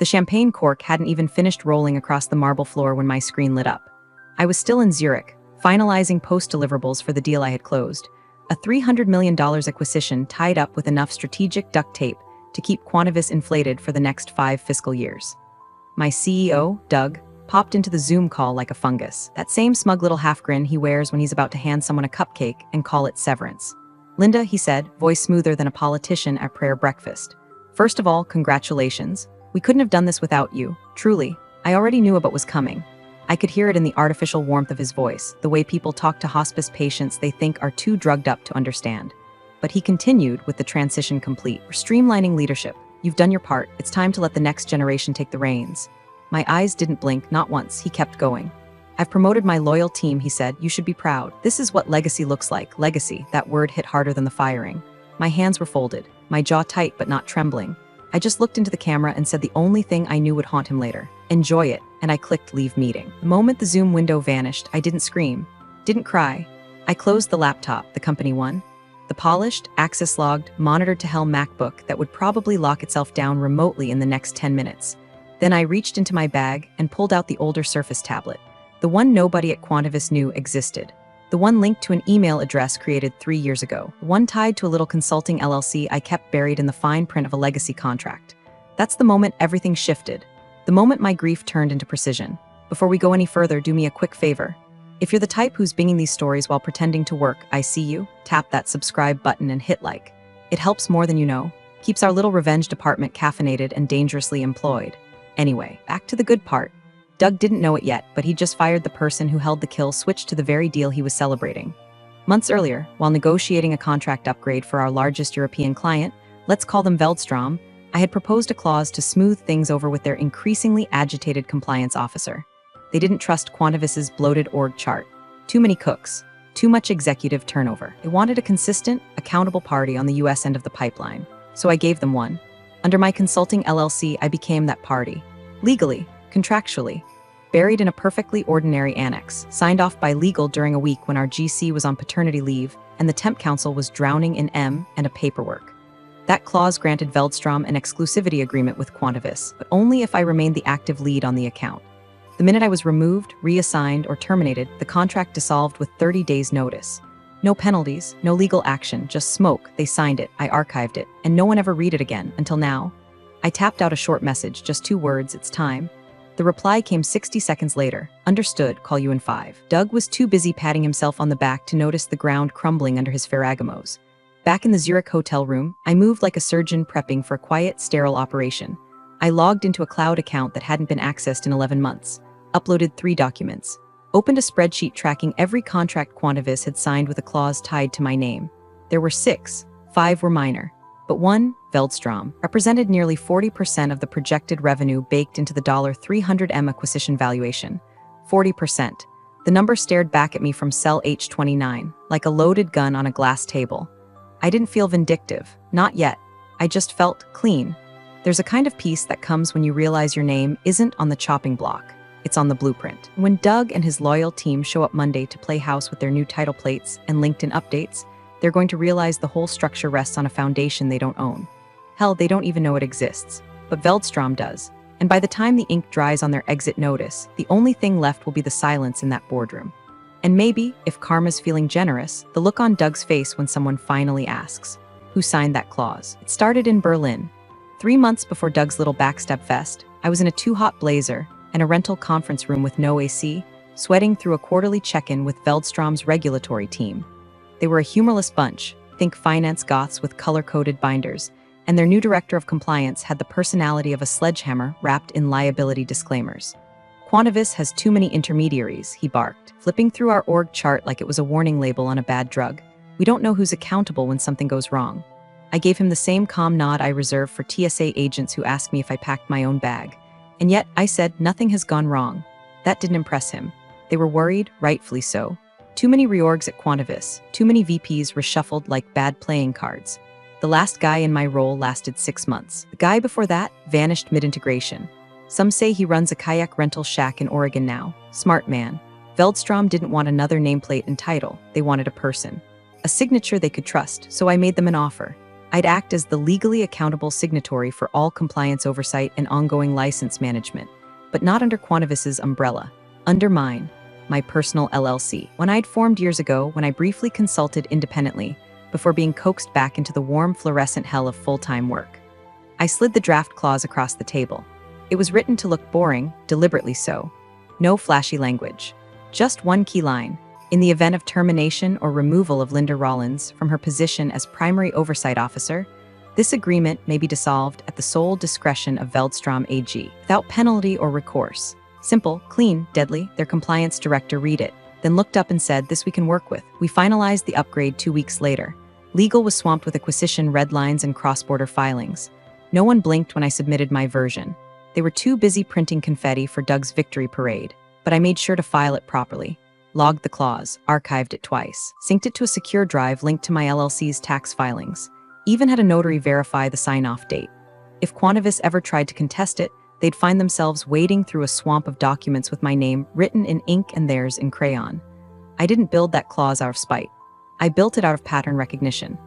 The champagne cork hadn't even finished rolling across the marble floor when my screen lit up. I was still in Zurich, finalizing post-deliverables for the deal I had closed, a $300 million acquisition tied up with enough strategic duct tape to keep Quantivis inflated for the next 5 fiscal years. My CEO, Doug, popped into the Zoom call like a fungus, that same smug little half-grin he wears when he's about to hand someone a cupcake and call it severance. "Linda," he said, voice smoother than a politician at prayer breakfast. "First of all, congratulations. We couldn't have done this without you, truly. I already knew what was coming." I could hear it in the artificial warmth of his voice, the way people talk to hospice patients they think are too drugged up to understand. But he continued with the transition complete. "We're streamlining leadership. You've done your part. It's time to let the next generation take the reins." My eyes didn't blink, not once. He kept going. "I've promoted my loyal team," he said. "You should be proud. This is what legacy looks like." Legacy, that word hit harder than the firing. My hands were folded, my jaw tight but not trembling. I just looked into the camera and said the only thing I knew would haunt him later. "Enjoy it," and I clicked leave meeting. The moment the Zoom window vanished, I didn't scream, didn't cry. I closed the laptop, the company one. The polished, access-logged, monitor-to-hell MacBook that would probably lock itself down remotely in the next 10 minutes. Then I reached into my bag and pulled out the older Surface tablet, the one nobody at Quantivis knew existed. The one linked to an email address created 3 years ago. The one tied to a little consulting LLC I kept buried in the fine print of a legacy contract. That's the moment everything shifted. The moment my grief turned into precision. Before we go any further, do me a quick favor. If you're the type who's binging these stories while pretending to work, I see you. Tap that subscribe button and hit like. It helps more than you know. Keeps our little revenge department caffeinated and dangerously employed. Anyway, back to the good part. Doug didn't know it yet, but he just fired the person who held the kill switch to the very deal he was celebrating. Months earlier, while negotiating a contract upgrade for our largest European client, let's call them Veldstrom, I had proposed a clause to smooth things over with their increasingly agitated compliance officer. They didn't trust Quantivis's bloated org chart. Too many cooks, too much executive turnover. They wanted a consistent, accountable party on the US end of the pipeline. So I gave them one. Under my consulting LLC, I became that party. Legally, contractually. Buried in a perfectly ordinary annex, signed off by legal during a week when our GC was on paternity leave and the temp council was drowning in and a paperwork. That clause granted Veldstrom an exclusivity agreement with Quantivis, but only if I remained the active lead on the account. The minute I was removed, reassigned, or terminated, the contract dissolved with 30 days' notice. No penalties, no legal action, just smoke. They signed it, I archived it, and no one ever read it again, until now. I tapped out a short message, just 2 words, "It's time." The reply came 60 seconds later. "Understood, call you in 5. Doug was too busy patting himself on the back to notice the ground crumbling under his Ferragamos. Back in the Zurich hotel room, I moved like a surgeon prepping for a quiet, sterile operation. I logged into a cloud account that hadn't been accessed in 11 months, uploaded 3 documents, opened a spreadsheet tracking every contract Quantivis had signed with a clause tied to my name. There were 6, 5 were minor, but one, Veldstrom, represented nearly 40% of the projected revenue baked into the $300M acquisition valuation. 40%. The number stared back at me from cell H29, like a loaded gun on a glass table. I didn't feel vindictive, not yet. I just felt clean. There's a kind of peace that comes when you realize your name isn't on the chopping block, it's on the blueprint. When Doug and his loyal team show up Monday to play house with their new title plates and LinkedIn updates, they're going to realize the whole structure rests on a foundation they don't own. Hell, they don't even know it exists. But Veldstrom does. And by the time the ink dries on their exit notice, the only thing left will be the silence in that boardroom. And maybe, if karma's feeling generous, the look on Doug's face when someone finally asks, who signed that clause? It started in Berlin. 3 months before Doug's little backstab fest, I was in a too-hot blazer and a rental conference room with no AC, sweating through a quarterly check-in with Veldstrom's regulatory team. They were a humorless bunch, think finance goths with color-coded binders, and their new director of compliance had the personality of a sledgehammer wrapped in liability disclaimers. "Quantivis has too many intermediaries," he barked, flipping through our org chart like it was a warning label on a bad drug. "We don't know who's accountable when something goes wrong." I gave him the same calm nod I reserve for TSA agents who ask me if I packed my own bag. And yet, I said, nothing has gone wrong. That didn't impress him. They were worried, rightfully so. Too many reorgs at Quantivis, too many VPs reshuffled like bad playing cards. The last guy in my role lasted 6 months. The guy before that vanished mid-integration. Some say he runs a kayak rental shack in Oregon now. Smart man. Veldstrom didn't want another nameplate and title. They wanted a person. A signature they could trust, so I made them an offer. I'd act as the legally accountable signatory for all compliance oversight and ongoing license management, but not under Quantivis's umbrella, under mine, my personal LLC, one I'd formed years ago when I briefly consulted independently before being coaxed back into the warm fluorescent hell of full-time work. I slid the draft clause across the table. It was written to look boring, deliberately so. No flashy language. Just one key line. In the event of termination or removal of Linda Rollins from her position as primary oversight officer, this agreement may be dissolved at the sole discretion of Veldstrom AG, without penalty or recourse. Simple, clean, deadly. Their compliance director read it, then looked up and said, "This we can work with." We finalized the upgrade 2 weeks later. Legal was swamped with acquisition red lines and cross-border filings. No one blinked when I submitted my version. They were too busy printing confetti for Doug's victory parade, but I made sure to file it properly. Logged the clause, archived it twice, synced it to a secure drive linked to my LLC's tax filings, even had a notary verify the sign-off date. If Quantivis ever tried to contest it, they'd find themselves wading through a swamp of documents with my name written in ink and theirs in crayon. I didn't build that clause out of spite. I built it out of pattern recognition.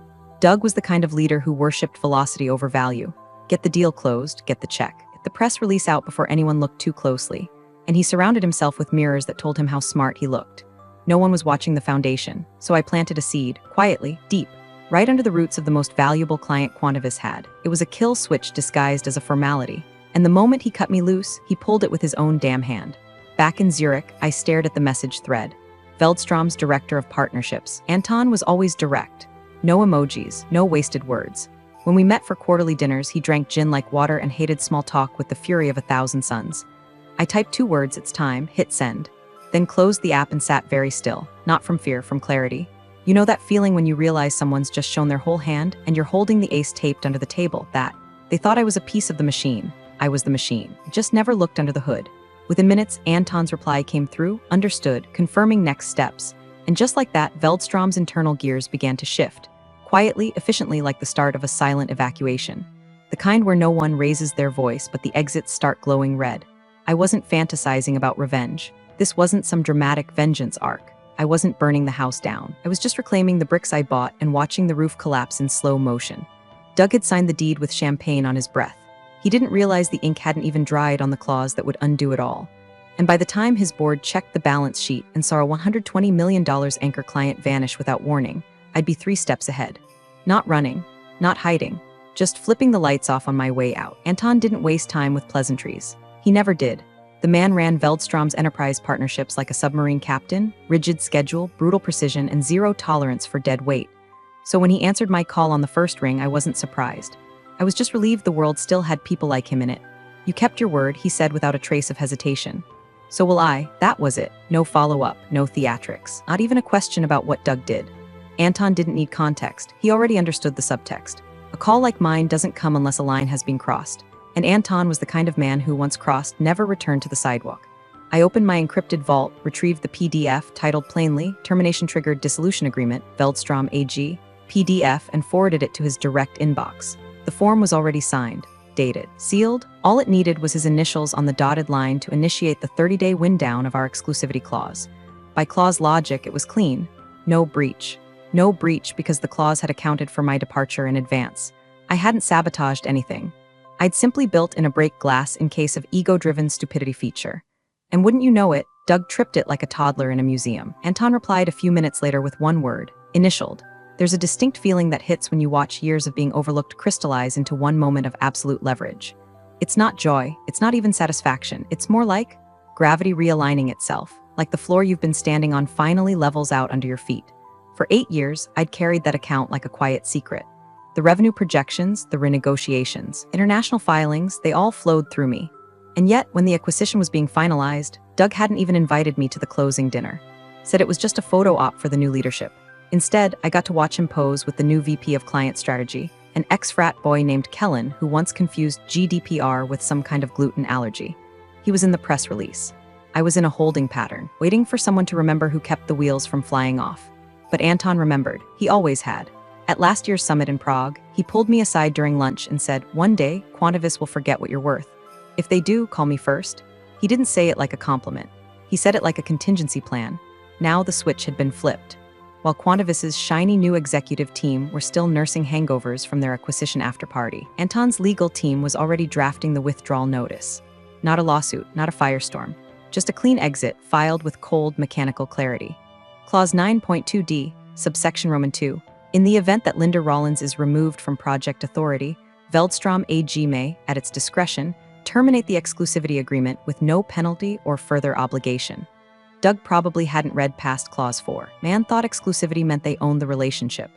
Doug was the kind of leader who worshipped velocity over value. Get the deal closed, get the check. Get the press release out before anyone looked too closely. And he surrounded himself with mirrors that told him how smart he looked. No one was watching the foundation, so I planted a seed, quietly, deep, right under the roots of the most valuable client Quantivis had. It was a kill switch disguised as a formality, and the moment he cut me loose, he pulled it with his own damn hand. Back in Zurich, I stared at the message thread. Veldstrom's director of partnerships. Anton was always direct. No emojis, no wasted words. When we met for quarterly dinners, he drank gin like water and hated small talk with the fury of 1,000 suns. I typed 2 words, "It's time," hit send. Then closed the app and sat very still, not from fear, from clarity. You know that feeling when you realize someone's just shown their whole hand and you're holding the ace taped under the table, that they thought I was a piece of the machine. I was the machine. Just never looked under the hood. Within minutes, Anton's reply came through, understood, confirming next steps. And just like that, Veldstrom's internal gears began to shift. Quietly, efficiently, like the start of a silent evacuation. The kind where no one raises their voice, but the exits start glowing red. I wasn't fantasizing about revenge. This wasn't some dramatic vengeance arc. I wasn't burning the house down. I was just reclaiming the bricks I bought and watching the roof collapse in slow motion. Doug had signed the deed with champagne on his breath. He didn't realize the ink hadn't even dried on the clause that would undo it all. And by the time his board checked the balance sheet and saw a $120 million anchor client vanish without warning, I'd be 3 steps ahead. Not running, not hiding, just flipping the lights off on my way out. Anton didn't waste time with pleasantries. He never did. The man ran Veldstrom's enterprise partnerships like a submarine captain, rigid schedule, brutal precision, and zero tolerance for dead weight. So when he answered my call on the first ring, I wasn't surprised. I was just relieved the world still had people like him in it. "You kept your word," he said without a trace of hesitation. "So will I." That was it. No follow-up, no theatrics, not even a question about what Doug did. Anton didn't need context. He already understood the subtext. A call like mine doesn't come unless a line has been crossed. And Anton was the kind of man who, once crossed, never returned to the sidewalk. I opened my encrypted vault, retrieved the PDF titled plainly, Termination Triggered Dissolution Agreement, Veldstrom AG, PDF, and forwarded it to his direct inbox. The form was already signed, dated, sealed. All it needed was his initials on the dotted line to initiate the 30-day wind down of our exclusivity clause. By clause logic, it was clean. No breach. No breach because the clause had accounted for my departure in advance. I hadn't sabotaged anything. I'd simply built in a break glass in case of ego-driven stupidity feature. And wouldn't you know it, Doug tripped it like a toddler in a museum. Anton replied a few minutes later with one word, initialed. There's a distinct feeling that hits when you watch years of being overlooked crystallize into one moment of absolute leverage. It's not joy, it's not even satisfaction, it's more like gravity realigning itself, like the floor you've been standing on finally levels out under your feet. For 8 years, I'd carried that account like a quiet secret. The revenue projections, the renegotiations, international filings, they all flowed through me. And yet, when the acquisition was being finalized, Doug hadn't even invited me to the closing dinner. Said it was just a photo op for the new leadership. Instead, I got to watch him pose with the new VP of Client Strategy, an ex-frat boy named Kellen who once confused GDPR with some kind of gluten allergy. He was in the press release. I was in a holding pattern, waiting for someone to remember who kept the wheels from flying off. But Anton remembered. He always had. At last year's summit in Prague, he pulled me aside during lunch and said, "One day, Quantivis will forget what you're worth. If they do, call me first." He didn't say it like a compliment. He said it like a contingency plan. Now the switch had been flipped. while Quantivis's shiny new executive team were still nursing hangovers from their acquisition after-party. Anton's legal team was already drafting the withdrawal notice. Not a lawsuit, not a firestorm, just a clean exit filed with cold mechanical clarity. Clause 9.2d, subsection Roman 2. In the event that Linda Rollins is removed from project authority, Veldstrom AG may, at its discretion, terminate the exclusivity agreement with no penalty or further obligation. Doug probably hadn't read past Clause 4. Man thought exclusivity meant they owned the relationship.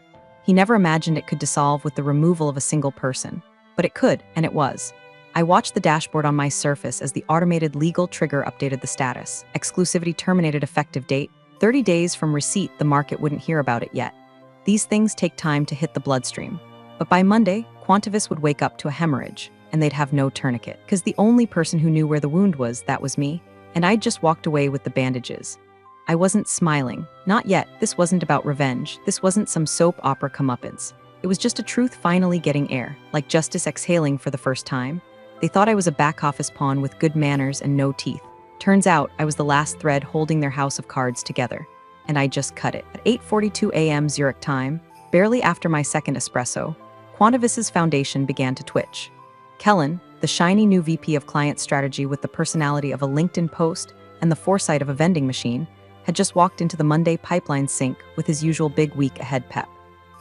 He never imagined it could dissolve with the removal of a single person. But it could, and it was. I watched the dashboard on my Surface as the automated legal trigger updated the status. Exclusivity terminated effective date. 30 days from receipt, the market wouldn't hear about it yet. These things take time to hit the bloodstream. But by Monday, Quantivis would wake up to a hemorrhage, and they'd have no tourniquet. Because the only person who knew where the wound was, that was me. And I'd just walked away with the bandages. I wasn't smiling. Not yet. This wasn't about revenge. This wasn't some soap opera comeuppance. It was just a truth finally getting air, like justice exhaling for the first time. They thought I was a back office pawn with good manners and no teeth. Turns out I was the last thread holding their house of cards together. And I just cut it. At 8:42 a.m. Zurich time, barely after my second espresso, Quantivis's foundation began to twitch. Kellen, the shiny new VP of Client Strategy with the personality of a LinkedIn post and the foresight of a vending machine, had just walked into the Monday pipeline sink with his usual big week ahead pep.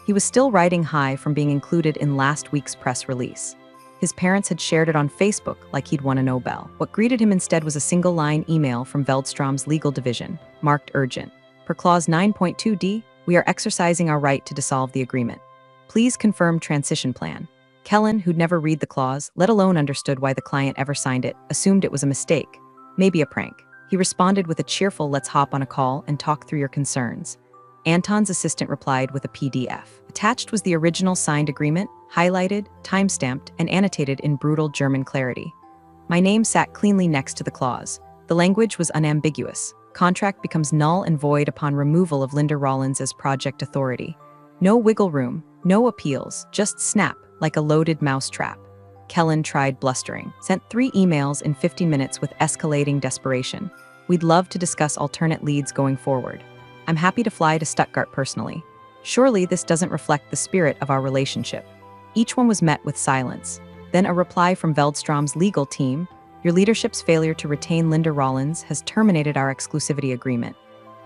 He was still riding high from being included in last week's press release. His parents had shared it on Facebook like he'd won a Nobel. What greeted him instead was a single-line email from Veldstrom's legal division, marked urgent. Per Clause 9.2d, we are exercising our right to dissolve the agreement. Please confirm transition plan. Kellen, who'd never read the clause, let alone understood why the client ever signed it, assumed it was a mistake, maybe a prank. He responded with a cheerful "let's hop on a call and talk through your concerns." Anton's assistant replied with a PDF. Attached was the original signed agreement, highlighted, time-stamped, and annotated in brutal German clarity. My name sat cleanly next to the clause. The language was unambiguous. Contract becomes null and void upon removal of Linda Rollins as project authority. No wiggle room, no appeals, just snap, like a loaded mousetrap. Kellen tried blustering, sent 3 emails in 50 minutes with escalating desperation. We'd love to discuss alternate leads going forward. I'm happy to fly to Stuttgart personally. Surely this doesn't reflect the spirit of our relationship. Each one was met with silence. Then a reply from Veldstrom's legal team: your leadership's failure to retain Linda Rollins has terminated our exclusivity agreement.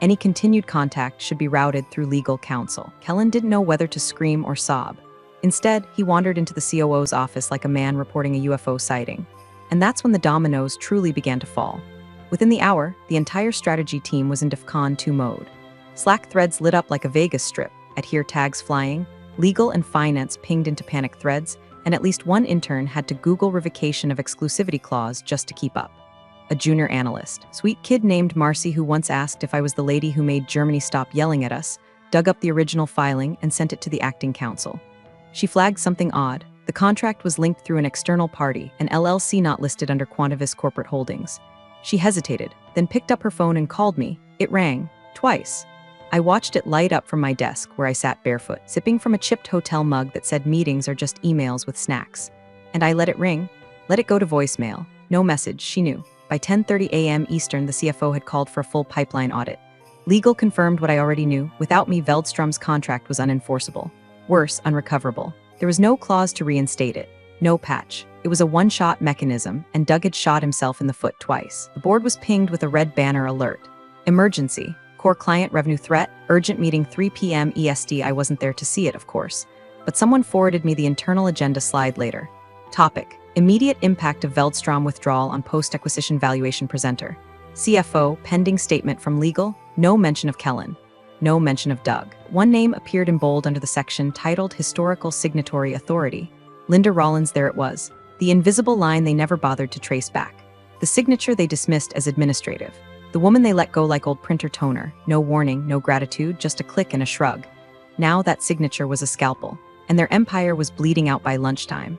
Any continued contact should be routed through legal counsel. Kellen didn't know whether to scream or sob. Instead, he wandered into the COO's office like a man reporting a UFO sighting. And that's when the dominoes truly began to fall. Within the hour, the entire strategy team was in DEFCON 2 mode. Slack threads lit up like a Vegas strip, adhere tags flying, legal and finance pinged into panic threads, and at least one intern had to Google revocation of exclusivity clause just to keep up. A junior analyst, sweet kid named Marcy, who once asked if I was the lady who made Germany stop yelling at us, dug up the original filing and sent it to the acting counsel. She flagged something odd. The contract was linked through an external party, an LLC not listed under Quantivis Corporate Holdings. She hesitated, then picked up her phone and called me. It rang, twice. I watched it light up from my desk, where I sat barefoot, sipping from a chipped hotel mug that said meetings are just emails with snacks. And I let it ring, let it go to voicemail. No message, she knew. By 10:30 a.m. Eastern, the CFO had called for a full pipeline audit. Legal confirmed what I already knew. Without me, Veldstrom's contract was unenforceable. Worse, unrecoverable. There was no clause to reinstate it. No patch. It was a one-shot mechanism, and Doug had shot himself in the foot twice. The board was pinged with a red banner alert. Emergency. Core client revenue threat. Urgent meeting 3 p.m. EST. I wasn't there to see it, of course. But someone forwarded me the internal agenda slide later. Topic: immediate impact of Veldstrom withdrawal on post-acquisition valuation presenter. CFO, pending statement from legal. No mention of Kellen. No mention of Doug. One name appeared in bold under the section titled Historical Signatory Authority. Linda Rollins. There it was. The invisible line they never bothered to trace back. The signature they dismissed as administrative. The woman they let go like old printer toner. No warning, no gratitude, just a click and a shrug. Now that signature was a scalpel, and their empire was bleeding out by lunchtime.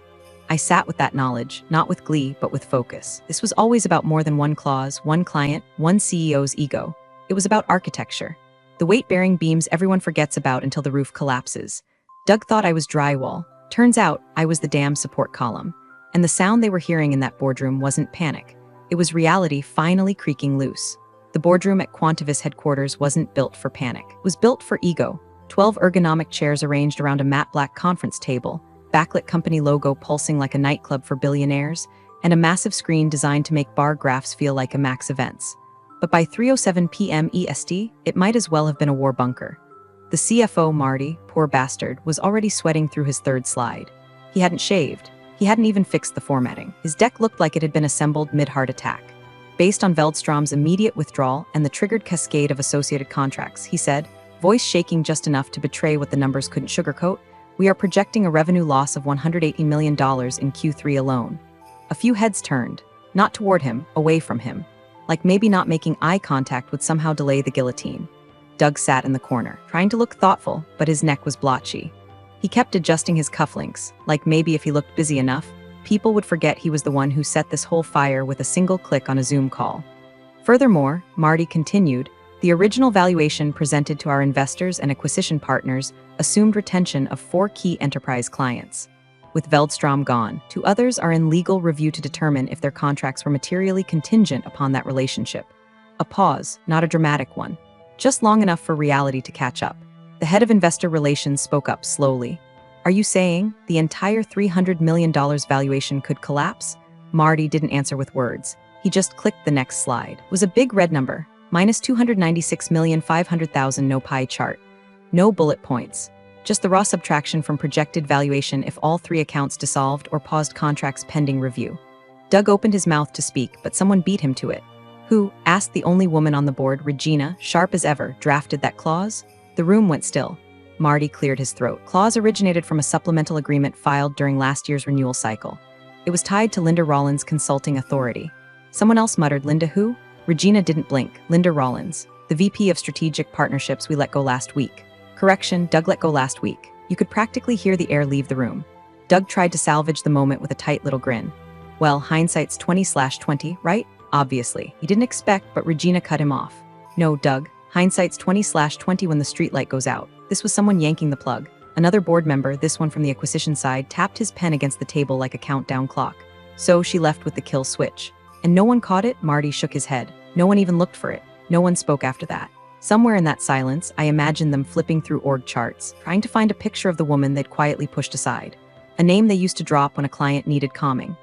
I sat with that knowledge, not with glee, but with focus. This was always about more than one clause, one client, one CEO's ego. It was about architecture. The weight-bearing beams everyone forgets about until the roof collapses. Doug thought I was drywall. Turns out, I was the damn support column. And the sound they were hearing in that boardroom wasn't panic. It was reality finally creaking loose. The boardroom at Quantivis headquarters wasn't built for panic. It was built for ego. 12 ergonomic chairs arranged around a matte black conference table, backlit company logo pulsing like a nightclub for billionaires, and a massive screen designed to make bar graphs feel like IMAX events. But by 3:07 p.m. EST, it might as well have been a war bunker. The CFO, Marty, poor bastard, was already sweating through his third slide. He hadn't shaved. He hadn't even fixed the formatting. His deck looked like it had been assembled mid-heart attack. Based on Veldstrom's immediate withdrawal and the triggered cascade of associated contracts, he said, voice shaking just enough to betray what the numbers couldn't sugarcoat, we are projecting a revenue loss of $180 million in Q3 alone. A few heads turned, not toward him, away from him. Like maybe not making eye contact would somehow delay the guillotine. Doug sat in the corner, trying to look thoughtful, but his neck was blotchy. He kept adjusting his cufflinks, like maybe if he looked busy enough, people would forget he was the one who set this whole fire with a single click on a Zoom call. Furthermore, Marty continued, the original valuation presented to our investors and acquisition partners assumed retention of 4 key enterprise clients. With Veldstrom gone, 2 others are in legal review to determine if their contracts were materially contingent upon that relationship. A pause, not a dramatic one. Just long enough for reality to catch up. The head of investor relations spoke up slowly. Are you saying the entire $300 million valuation could collapse? Marty didn't answer with words. He just clicked the next slide. It was a big red number, minus 296,500,000, no pie chart. No bullet points. Just the raw subtraction from projected valuation if all 3 accounts dissolved or paused contracts pending review. Doug opened his mouth to speak, but someone beat him to it. Who, asked the only woman on the board, Regina, sharp as ever, drafted that clause? The room went still. Marty cleared his throat. Clause originated from a supplemental agreement filed during last year's renewal cycle. It was tied to Linda Rollins' consulting authority. Someone else muttered, Linda who? Regina didn't blink. Linda Rollins, the VP of Strategic Partnerships we let go last week. Correction, Doug let go last week. You could practically hear the air leave the room. Doug tried to salvage the moment with a tight little grin. Well, hindsight's 20/20, right? Obviously. He didn't expect, but Regina cut him off. No, Doug. Hindsight's 20/20 when the streetlight goes out. This was someone yanking the plug. Another board member, this one from the acquisition side, tapped his pen against the table like a countdown clock. So she left with the kill switch. And no one caught it? Marty shook his head. No one even looked for it. No one spoke after that. Somewhere in that silence, I imagined them flipping through org charts, trying to find a picture of the woman they'd quietly pushed aside. A name they used to drop when a client needed calming.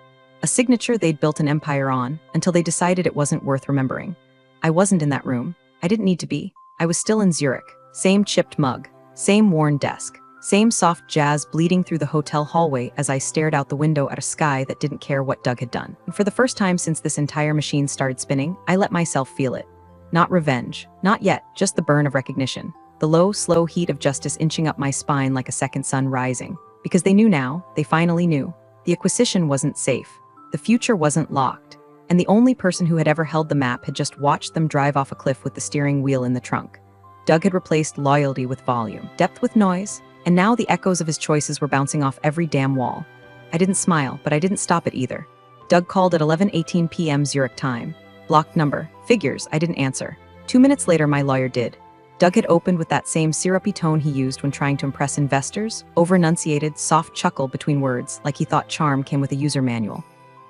A signature they'd built an empire on, until they decided it wasn't worth remembering. I wasn't in that room. I didn't need to be. I was still in Zurich. Same chipped mug. Same worn desk. Same soft jazz bleeding through the hotel hallway as I stared out the window at a sky that didn't care what Doug had done. And for the first time since this entire machine started spinning, I let myself feel it. Not revenge. Not yet. Just the burn of recognition. The low, slow heat of justice inching up my spine like a second sun rising. Because they knew now. They finally knew. The acquisition wasn't safe. The future wasn't locked. And the only person who had ever held the map had just watched them drive off a cliff with the steering wheel in the trunk. Doug had replaced loyalty with volume, depth with noise, and now the echoes of his choices were bouncing off every damn wall. I didn't smile, but I didn't stop it either. Doug called at 11:18 p.m. Zurich time. Blocked number. Figures. I didn't answer. 2 minutes later, my lawyer did. Doug had opened with that same syrupy tone he used when trying to impress investors, over-enunciated, soft chuckle between words, like he thought charm came with a user manual.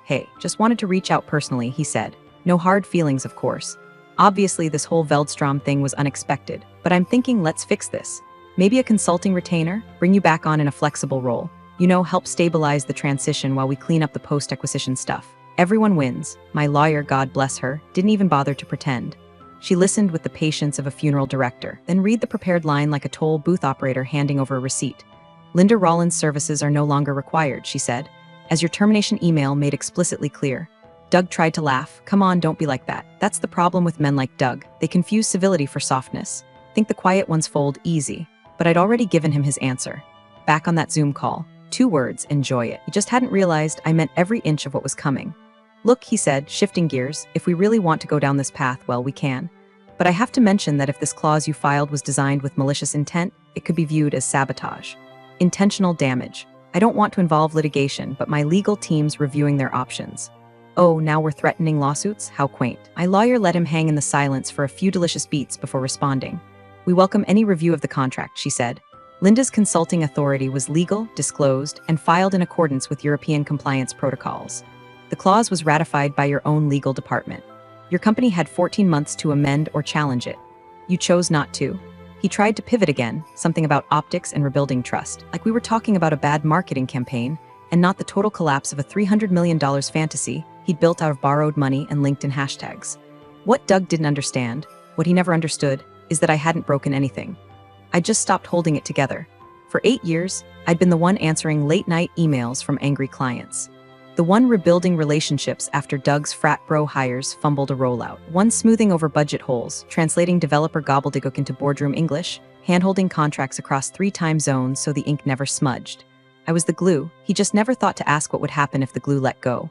Hey, just wanted to reach out personally, he said. No hard feelings, of course. Obviously, this whole Veldstrom thing was unexpected, but I'm thinking let's fix this. Maybe a consulting retainer, bring you back on in a flexible role. You know, help stabilize the transition while we clean up the post-acquisition stuff. Everyone wins. My lawyer, God bless her, didn't even bother to pretend. She listened with the patience of a funeral director, then read the prepared line like a toll booth operator handing over a receipt. Linda Rollins' services are no longer required, she said, as your termination email made explicitly clear. Doug tried to laugh. Come on, don't be like that. That's the problem with men like Doug. They confuse civility for softness. Think the quiet ones fold easy. But I'd already given him his answer. Back on that Zoom call. 2 words, enjoy it. He just hadn't realized I meant every inch of what was coming. Look, he said, shifting gears, if we really want to go down this path, well, we can. But I have to mention that if this clause you filed was designed with malicious intent, it could be viewed as sabotage. Intentional damage. I don't want to involve litigation, but my legal team's reviewing their options. Oh, now we're threatening lawsuits? How quaint. My lawyer let him hang in the silence for a few delicious beats before responding. We welcome any review of the contract, she said. Linda's consulting authority was legal, disclosed, and filed in accordance with European compliance protocols. The clause was ratified by your own legal department. Your company had 14 months to amend or challenge it. You chose not to. He tried to pivot again, something about optics and rebuilding trust, like we were talking about a bad marketing campaign and not the total collapse of a $300 million fantasy he'd built out of borrowed money and LinkedIn hashtags. What Doug didn't understand, what he never understood, is that I hadn't broken anything. I just stopped holding it together. For 8 years, I'd been the one answering late-night emails from angry clients. The one rebuilding relationships after Doug's frat bro hires fumbled a rollout. One smoothing over budget holes, translating developer gobbledygook into boardroom English, hand-holding contracts across 3 time zones so the ink never smudged. I was the glue. He just never thought to ask what would happen if the glue let go.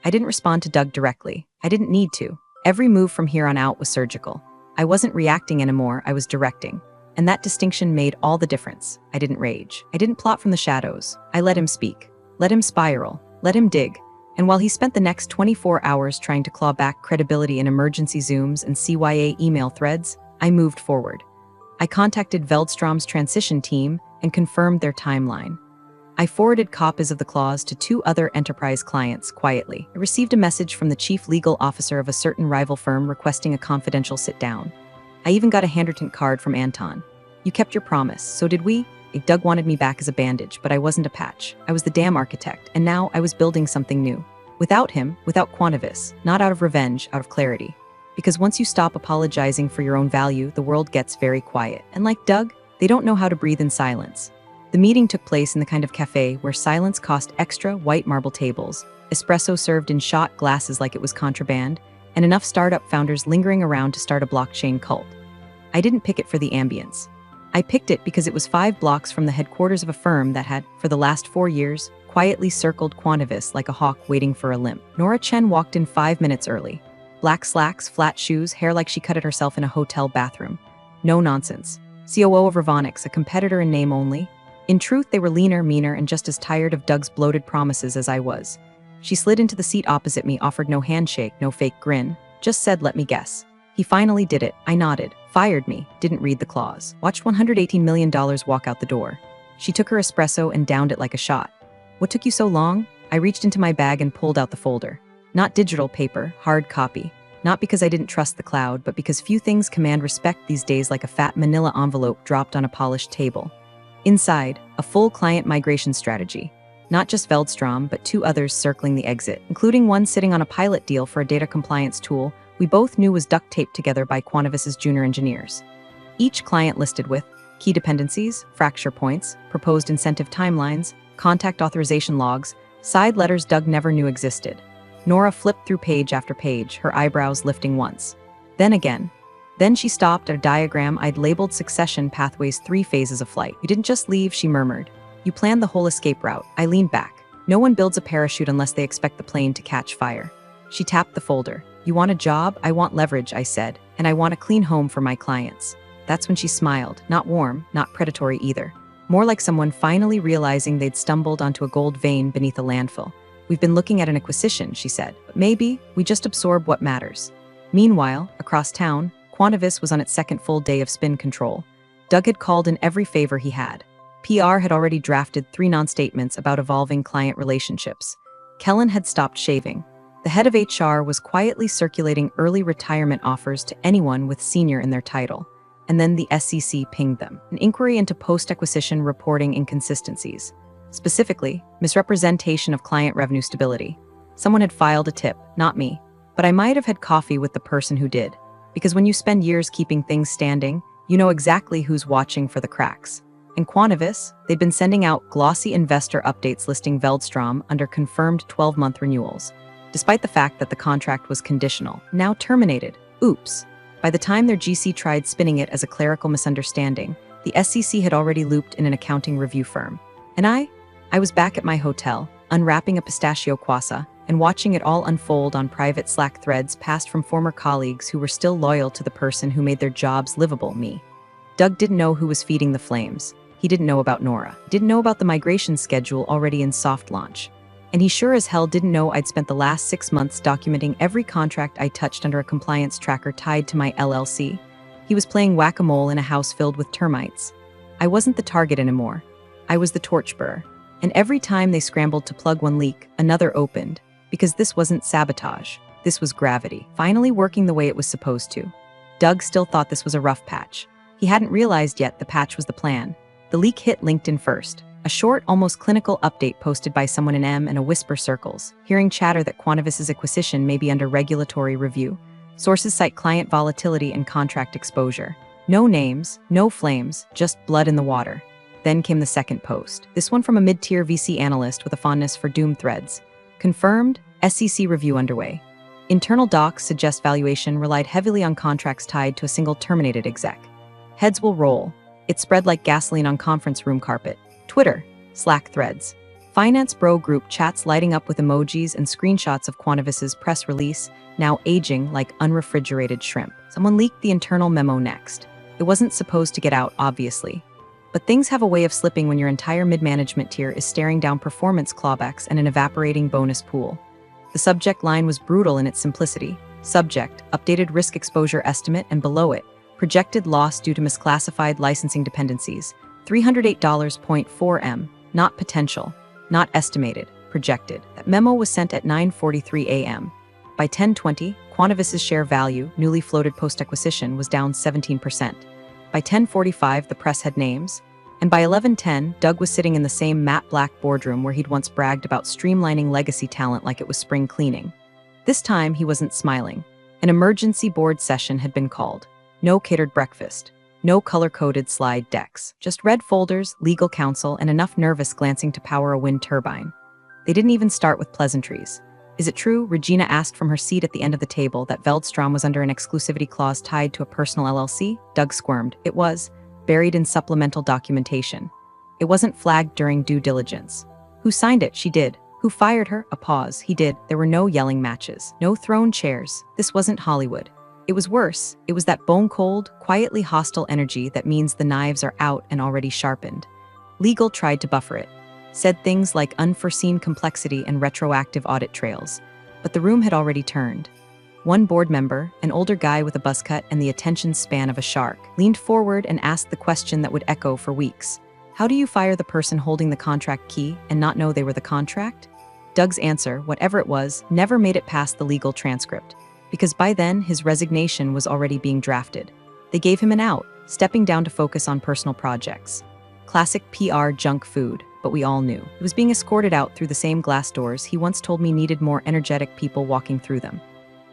I didn't respond to Doug directly. I didn't need to. Every move from here on out was surgical. I wasn't reacting anymore, I was directing. And that distinction made all the difference. I didn't rage. I didn't plot from the shadows. I let him speak. Let him spiral. Let him dig. And while he spent the next 24 hours trying to claw back credibility in emergency Zooms and CYA email threads, I moved forward. I contacted Veldstrom's transition team and confirmed their timeline. I forwarded copies of the clause to 2 other enterprise clients quietly. I received a message from the chief legal officer of a certain rival firm requesting a confidential sit-down. I even got a handwritten card from Anton. You kept your promise, so did we? Doug wanted me back as a bandage, but I wasn't a patch. I was the damn architect, and now I was building something new. Without him, without Quantivis, not out of revenge, out of clarity. Because once you stop apologizing for your own value, the world gets very quiet. And like Doug, they don't know how to breathe in silence. The meeting took place in the kind of cafe where silence cost extra, white marble tables, espresso served in shot glasses like it was contraband, and enough startup founders lingering around to start a blockchain cult. I didn't pick it for the ambience. I picked it because it was 5 blocks from the headquarters of a firm that had, for the last 4 years, quietly circled Quantivis like a hawk waiting for a limp. Nora Chen walked in 5 minutes early. Black slacks, flat shoes, hair like she cut it herself in a hotel bathroom. No nonsense. COO of Ravonix, a competitor in name only. In truth, they were leaner, meaner, and just as tired of Doug's bloated promises as I was. She slid into the seat opposite me, offered no handshake, no fake grin, just said, "Let me guess." He finally did it. I nodded. Fired me. Didn't read the clause. Watched $118 million walk out the door. She took her espresso and downed it like a shot. "What took you so long?" I reached into my bag and pulled out the folder. Not digital paper, hard copy. Not because I didn't trust the cloud, but because few things command respect these days like a fat manila envelope dropped on a polished table. Inside, a full client migration strategy. Not just Veldstrom, but 2 others circling the exit, including one sitting on a pilot deal for a data compliance tool we both knew was duct taped together by Quantivis's junior engineers. Each client listed with key dependencies, fracture points, proposed incentive timelines, contact authorization logs, side letters Doug never knew existed. Nora flipped through page after page, her eyebrows lifting once. Then again. Then she stopped at a diagram I'd labeled Succession Pathway's 3 phases of flight. "You didn't just leave," she murmured. "You planned the whole escape route." I leaned back. No one builds a parachute unless they expect the plane to catch fire. She tapped the folder. "You want a job? I want leverage," I said, "and I want a clean home for my clients." That's when she smiled, not warm, not predatory either. More like someone finally realizing they'd stumbled onto a gold vein beneath a landfill. "We've been looking at an acquisition," she said, "but maybe we just absorb what matters." Meanwhile, across town, Quantivis was on its 2nd full day of spin control. Doug had called in every favor he had. PR had already drafted 3 non-statements about evolving client relationships. Kellen had stopped shaving. The head of HR was quietly circulating early retirement offers to anyone with senior in their title. And then the SEC pinged them. An inquiry into post-acquisition reporting inconsistencies. Specifically, misrepresentation of client revenue stability. Someone had filed a tip, not me. But I might have had coffee with the person who did. Because when you spend years keeping things standing, you know exactly who's watching for the cracks. In Quantivis, they'd been sending out glossy investor updates listing Veldstrom under confirmed 12-month renewals, despite the fact that the contract was conditional, now terminated. Oops. By the time their GC tried spinning it as a clerical misunderstanding, the SEC had already looped in an accounting review firm. And I was back at my hotel, unwrapping a pistachio croissant, and watching it all unfold on private Slack threads passed from former colleagues who were still loyal to the person who made their jobs livable, me. Doug didn't know who was feeding the flames. He didn't know about Nora. Didn't know about the migration schedule already in soft launch. And he sure as hell didn't know I'd spent the last 6 months documenting every contract I touched under a compliance tracker tied to my LLC. He was playing whack-a-mole in a house filled with termites. I wasn't the target anymore. I was the torchbearer. And every time they scrambled to plug one leak, another opened. Because this wasn't sabotage. This was gravity, finally working the way it was supposed to. Doug still thought this was a rough patch. He hadn't realized yet the patch was the plan. The leak hit LinkedIn first. A short, almost clinical update posted by someone in M and a whisper circles, hearing chatter that Quantivis's acquisition may be under regulatory review. Sources cite client volatility and contract exposure. No names, no flames, just blood in the water. Then came the second post. This one from a mid-tier VC analyst with a fondness for doom threads. Confirmed, SEC review underway. Internal docs suggest valuation relied heavily on contracts tied to a single terminated exec. Heads will roll. It spread like gasoline on conference room carpet. Twitter, Slack threads. Finance bro group chats lighting up with emojis and screenshots of Quantivis's press release, now aging like unrefrigerated shrimp. Someone leaked the internal memo next. It wasn't supposed to get out, obviously. But things have a way of slipping when your entire mid-management tier is staring down performance clawbacks and an evaporating bonus pool. The subject line was brutal in its simplicity. Subject, updated risk exposure estimate, and below it, projected loss due to misclassified licensing dependencies, $308.4 M, not potential, not estimated, projected. That memo was sent at 9:43 a.m. By 10:20, Quantivis's share value, newly floated post-acquisition, was down 17%. By 10:45, the press had names. And by 11:10, Doug was sitting in the same matte black boardroom where he'd once bragged about streamlining legacy talent like it was spring cleaning. This time, he wasn't smiling. An emergency board session had been called. No catered breakfast. No color-coded slide decks. Just red folders, legal counsel, and enough nervous glancing to power a wind turbine. They didn't even start with pleasantries. Is it true, Regina asked from her seat at the end of the table, that Veldstrom was under an exclusivity clause tied to a personal LLC? Doug squirmed. It was, buried in supplemental documentation. It wasn't flagged during due diligence. Who signed it? She did. Who fired her? A pause. He did. There were no yelling matches. No thrown chairs. This wasn't Hollywood. It was worse. It was that bone-cold, quietly hostile energy that means the knives are out and already sharpened. Legal tried to buffer it. Said things like unforeseen complexity and retroactive audit trails. But the room had already turned. One board member, an older guy with a buzz cut and the attention span of a shark, leaned forward and asked the question that would echo for weeks. How do you fire the person holding the contract key and not know they were the contract? Doug's answer, whatever it was, never made it past the legal transcript. Because by then, his resignation was already being drafted. They gave him an out, stepping down to focus on personal projects. Classic PR junk food, but we all knew. He was being escorted out through the same glass doors he once told me needed more energetic people walking through them.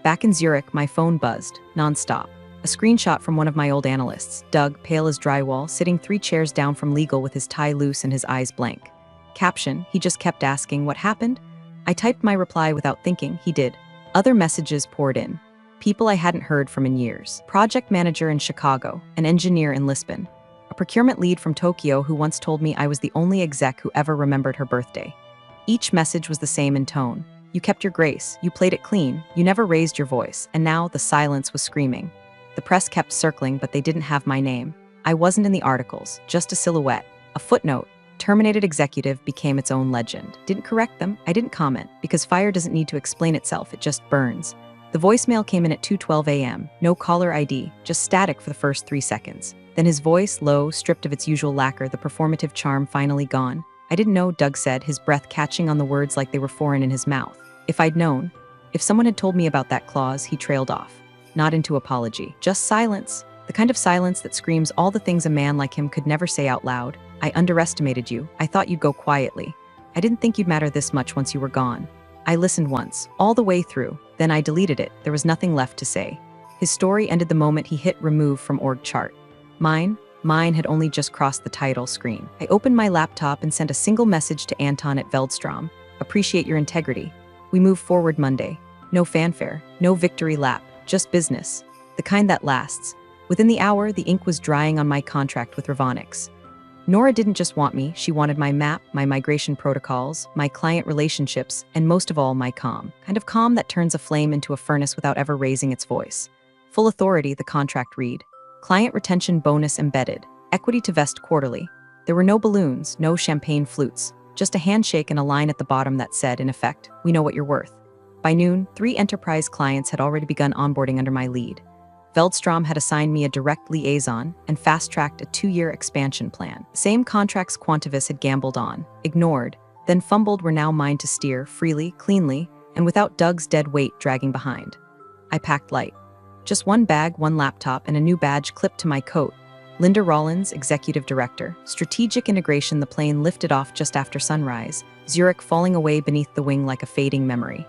Back in Zurich, my phone buzzed, nonstop. A screenshot from one of my old analysts, Doug, pale as drywall, sitting 3 chairs down from legal with his tie loose and his eyes blank. Caption, he just kept asking, what happened? I typed my reply without thinking, he did. Other messages poured in. People I hadn't heard from in years. Project manager in Chicago, an engineer in Lisbon, a procurement lead from Tokyo who once told me I was the only exec who ever remembered her birthday. Each message was the same in tone. You kept your grace, you played it clean, you never raised your voice, and now the silence was screaming. The press kept circling, but they didn't have my name. I wasn't in the articles, just a silhouette, a footnote. Terminated executive became its own legend. Didn't correct them, I didn't comment, because fire doesn't need to explain itself, it just burns. The voicemail came in at 2:12 a.m., no caller ID, just static for the first 3 seconds. Then his voice, low, stripped of its usual lacquer, the performative charm finally gone. I didn't know, Doug said, his breath catching on the words like they were foreign in his mouth. If I'd known. If someone had told me about that clause, he trailed off. Not into apology, just silence. The kind of silence that screams all the things a man like him could never say out loud. I underestimated you. I thought you'd go quietly. I didn't think you'd matter this much once you were gone. I listened once, all the way through. Then I deleted it. There was nothing left to say. His story ended the moment he hit remove from org chart. Mine had only just crossed the title screen. I opened my laptop and sent a single message to Anton at Veldstrom. Appreciate your integrity. We move forward Monday. No fanfare, no victory lap, just business. The kind that lasts. Within the hour, the ink was drying on my contract with Ravonix. Nora didn't just want me, she wanted my map, my migration protocols, my client relationships, and most of all, my calm. Kind of calm that turns a flame into a furnace without ever raising its voice. Full authority, the contract read. Client retention bonus embedded. Equity to vest quarterly. There were no balloons, no champagne flutes. Just a handshake and a line at the bottom that said, in effect, we know what you're worth. By noon, 3 enterprise clients had already begun onboarding under my lead. Veldstrom had assigned me a direct liaison and fast-tracked a 2-year expansion plan. The same contracts Quantivis had gambled on, ignored, then fumbled were now mine to steer freely, cleanly, and without Doug's dead weight dragging behind. I packed light. Just one bag, one laptop, and a new badge clipped to my coat. Linda Rollins, Executive Director. Strategic integration. The plane lifted off just after sunrise, Zurich falling away beneath the wing like a fading memory.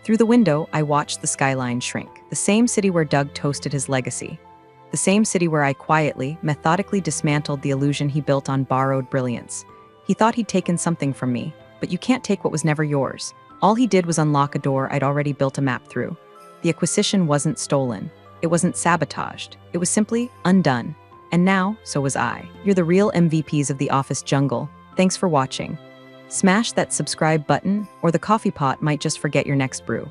Through the window, I watched the skyline shrink. The same city where Doug toasted his legacy. The same city where I quietly, methodically dismantled the illusion he built on borrowed brilliance. He thought he'd taken something from me, but you can't take what was never yours. All he did was unlock a door I'd already built a map through. The acquisition wasn't stolen. It wasn't sabotaged. It was simply undone. And now, so was I. You're the real MVPs of the office jungle. Thanks for watching. Smash that subscribe button, or the coffee pot might just forget your next brew.